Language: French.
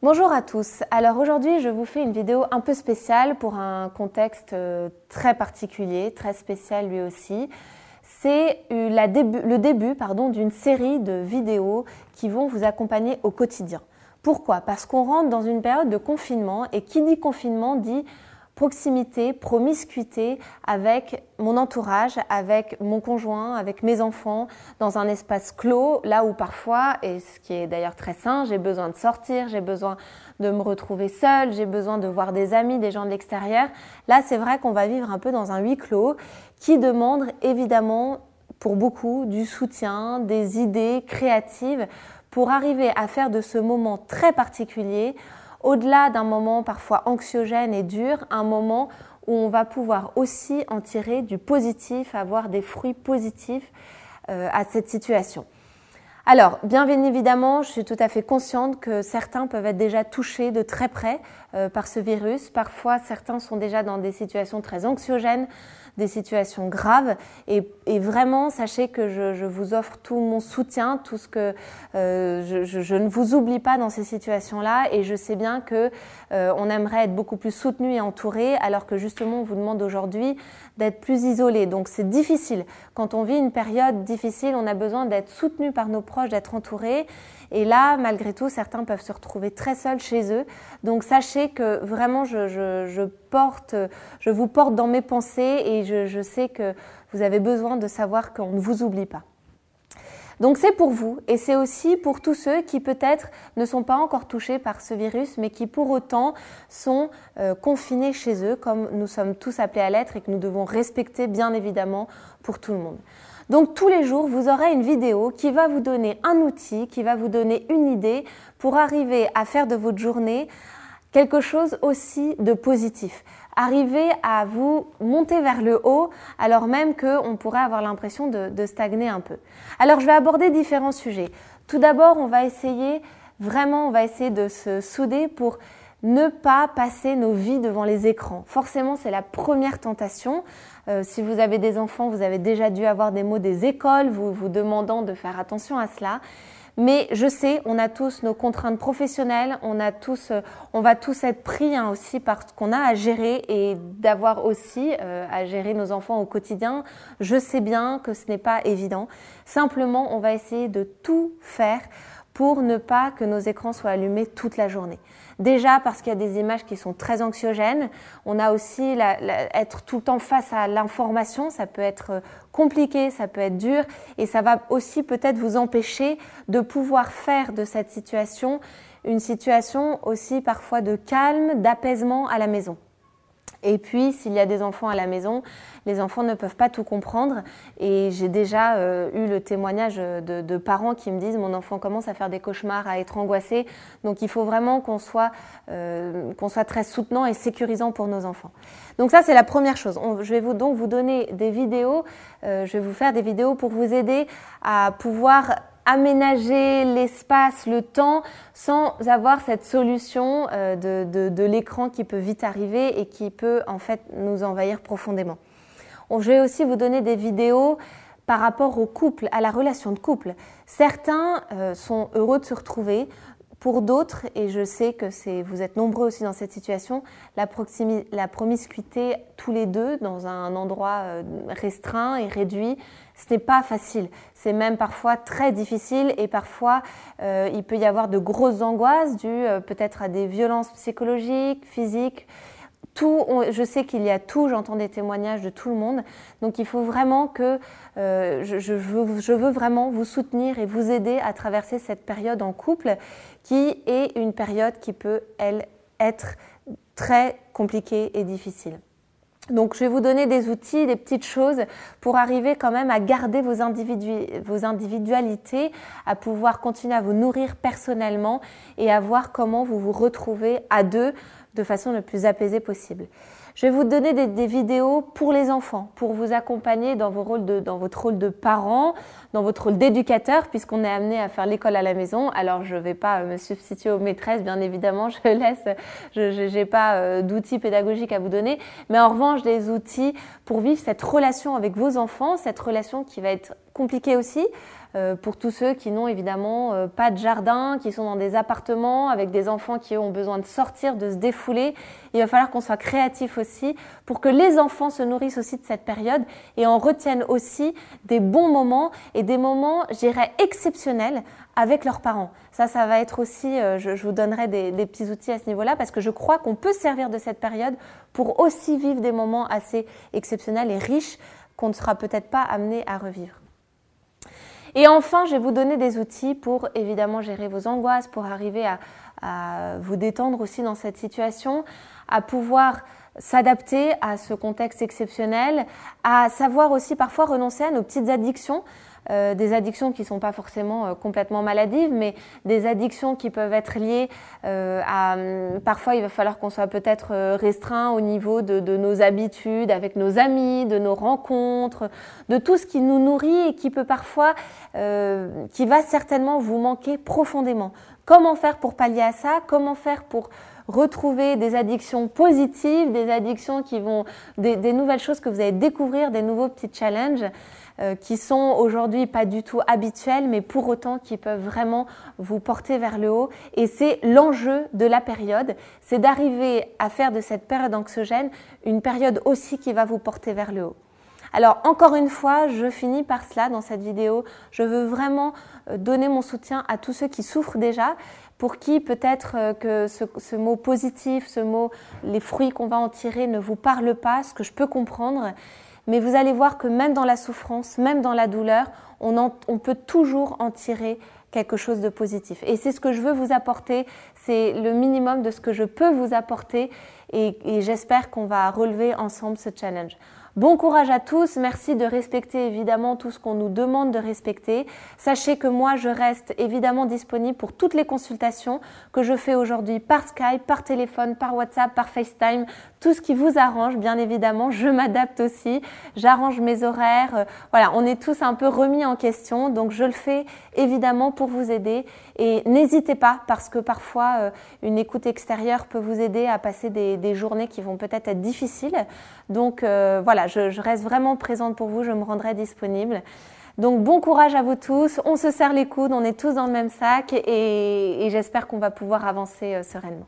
Bonjour à tous, alors aujourd'hui je vous fais une vidéo un peu spéciale pour un contexte très particulier, très spécial lui aussi. C'est le début d'une série de vidéos qui vont vous accompagner au quotidien. Pourquoi? Parce qu'on rentre dans une période de confinement et qui dit confinement dit proximité, promiscuité avec mon entourage, avec mon conjoint, avec mes enfants, dans un espace clos, là où parfois, et ce qui est d'ailleurs très sain, j'ai besoin de sortir, j'ai besoin de me retrouver seule, j'ai besoin de voir des amis, des gens de l'extérieur. Là, c'est vrai qu'on va vivre un peu dans un huis clos qui demande évidemment pour beaucoup du soutien, des idées créatives pour arriver à faire de ce moment très particulier, au-delà d'un moment parfois anxiogène et dur, un moment où on va pouvoir aussi en tirer du positif, avoir des fruits positifs à cette situation. Alors, bien évidemment, je suis tout à fait consciente que certains peuvent être déjà touchés de très près par ce virus. Parfois, certains sont déjà dans des situations très anxiogènes, des situations graves. Et vraiment, sachez que je vous offre tout mon soutien, tout ce que je ne vous oublie pas dans ces situations-là. Et je sais bien que on aimerait être beaucoup plus soutenu et entouré, alors que justement, on vous demande aujourd'hui d'être plus isolé. Donc, c'est difficile. Quand on vit une période difficile, on a besoin d'être soutenu par nos proches, d'être entouré. Et là, malgré tout, certains peuvent se retrouver très seuls chez eux. Donc, sachez que vraiment, je vous porte dans mes pensées et je sais que vous avez besoin de savoir qu'on ne vous oublie pas. Donc, c'est pour vous et c'est aussi pour tous ceux qui peut-être ne sont pas encore touchés par ce virus, mais qui pour autant sont confinés chez eux, comme nous sommes tous appelés à l'être et que nous devons respecter bien évidemment pour tout le monde. Donc tous les jours, vous aurez une vidéo qui va vous donner un outil, qui va vous donner une idée pour arriver à faire de votre journée quelque chose aussi de positif. Arriver à vous monter vers le haut alors même qu'on pourrait avoir l'impression de stagner un peu. Alors je vais aborder différents sujets. Tout d'abord, on va essayer de se souder pour ne pas passer nos vies devant les écrans. Forcément, c'est la première tentation. Si vous avez des enfants, vous avez déjà dû avoir des mots des écoles vous demandant de faire attention à cela. Mais je sais, on a tous nos contraintes professionnelles, on va tous être pris aussi par ce qu'on a à gérer et d'avoir aussi à gérer nos enfants au quotidien. Je sais bien que ce n'est pas évident. Simplement, on va essayer de tout faire pour ne pas que nos écrans soient allumés toute la journée. Déjà parce qu'il y a des images qui sont très anxiogènes. On a aussi être tout le temps face à l'information. Ça peut être compliqué, ça peut être dur et ça va aussi peut-être vous empêcher de pouvoir faire de cette situation une situation aussi parfois de calme, d'apaisement à la maison. Et puis, s'il y a des enfants à la maison, les enfants ne peuvent pas tout comprendre. Et j'ai déjà eu le témoignage de parents qui me disent « Mon enfant commence à faire des cauchemars, à être angoissé. » Donc, il faut vraiment qu'on soit très soutenant et sécurisant pour nos enfants. Donc ça, c'est la première chose. Je vais donc vous donner des vidéos. Je vais vous faire des vidéos pour vous aider à pouvoir aménager l'espace, le temps, sans avoir cette solution de l'écran qui peut vite arriver et qui peut en fait nous envahir profondément. Je vais aussi vous donner des vidéos par rapport au couple, à la relation de couple. Certains sont heureux de se retrouver. Pour d'autres, et je sais que vous êtes nombreux aussi dans cette situation, la promiscuité tous les deux dans un endroit restreint et réduit, ce n'est pas facile. C'est même parfois très difficile et parfois il peut y avoir de grosses angoisses dues peut-être à des violences psychologiques, physiques. Je sais qu'il y a tout, j'entends des témoignages de tout le monde. Donc il faut vraiment que je veux vraiment vous soutenir et vous aider à traverser cette période en couple qui est une période qui peut, elle, être très compliquée et difficile. Donc je vais vous donner des outils, des petites choses pour arriver quand même à garder vos individualités, à pouvoir continuer à vous nourrir personnellement et à voir comment vous vous retrouvez à deux de façon le plus apaisée possible. Je vais vous donner des vidéos pour les enfants, pour vous accompagner dans votre rôle de parent, dans votre rôle d'éducateur, puisqu'on est amené à faire l'école à la maison. Alors, je ne vais pas me substituer aux maîtresses, bien évidemment, je n'ai pas d'outils pédagogiques à vous donner, mais en revanche, des outils pour vivre cette relation avec vos enfants, cette relation qui va être compliqué aussi. Pour tous ceux qui n'ont évidemment pas de jardin, qui sont dans des appartements avec des enfants qui ont besoin de sortir, de se défouler. Il va falloir qu'on soit créatif aussi pour que les enfants se nourrissent aussi de cette période et en retiennent aussi des bons moments et des moments, je dirais, exceptionnels avec leurs parents. Ça va être aussi, je vous donnerai des petits outils à ce niveau-là parce que je crois qu'on peut se servir de cette période pour aussi vivre des moments assez exceptionnels et riches qu'on ne sera peut-être pas amené à revivre. Et enfin, je vais vous donner des outils pour évidemment gérer vos angoisses, pour arriver à vous détendre aussi dans cette situation, à pouvoir s'adapter à ce contexte exceptionnel, à savoir aussi parfois renoncer à nos petites addictions, des addictions qui ne sont pas forcément complètement maladives, mais des addictions qui peuvent être liées parfois il va falloir qu'on soit peut-être restreint au niveau de nos habitudes avec nos amis, de nos rencontres, de tout ce qui nous nourrit et qui peut parfois, qui va certainement vous manquer profondément. Comment faire pour pallier à ça? Comment faire pour retrouver des addictions positives, des addictions qui vont, des nouvelles choses que vous allez découvrir, des nouveaux petits challenges qui sont aujourd'hui pas du tout habituels, mais pour autant qui peuvent vraiment vous porter vers le haut. Et c'est l'enjeu de la période, c'est d'arriver à faire de cette période anxiogène une période aussi qui va vous porter vers le haut. Alors encore une fois, je finis par cela dans cette vidéo. Je veux vraiment donner mon soutien à tous ceux qui souffrent déjà, pour qui peut-être que ce mot positif, ce mot les fruits qu'on va en tirer ne vous parle pas, ce que je peux comprendre. Mais vous allez voir que même dans la souffrance, même dans la douleur, on peut toujours en tirer quelque chose de positif. Et c'est ce que je veux vous apporter, c'est le minimum de ce que je peux vous apporter et j'espère qu'on va relever ensemble ce challenge. Bon courage à tous, merci de respecter évidemment tout ce qu'on nous demande de respecter. Sachez que moi je reste évidemment disponible pour toutes les consultations que je fais aujourd'hui par Skype, par téléphone, par WhatsApp, par FaceTime, tout ce qui vous arrange bien évidemment, je m'adapte aussi, j'arrange mes horaires, voilà, on est tous un peu remis en question donc je le fais évidemment pour vous aider et n'hésitez pas parce que parfois une écoute extérieure peut vous aider à passer des journées qui vont peut-être être difficiles donc voilà, je reste vraiment présente pour vous, je me rendrai disponible. Donc bon courage à vous tous, on se serre les coudes, on est tous dans le même sac et j'espère qu'on va pouvoir avancer sereinement.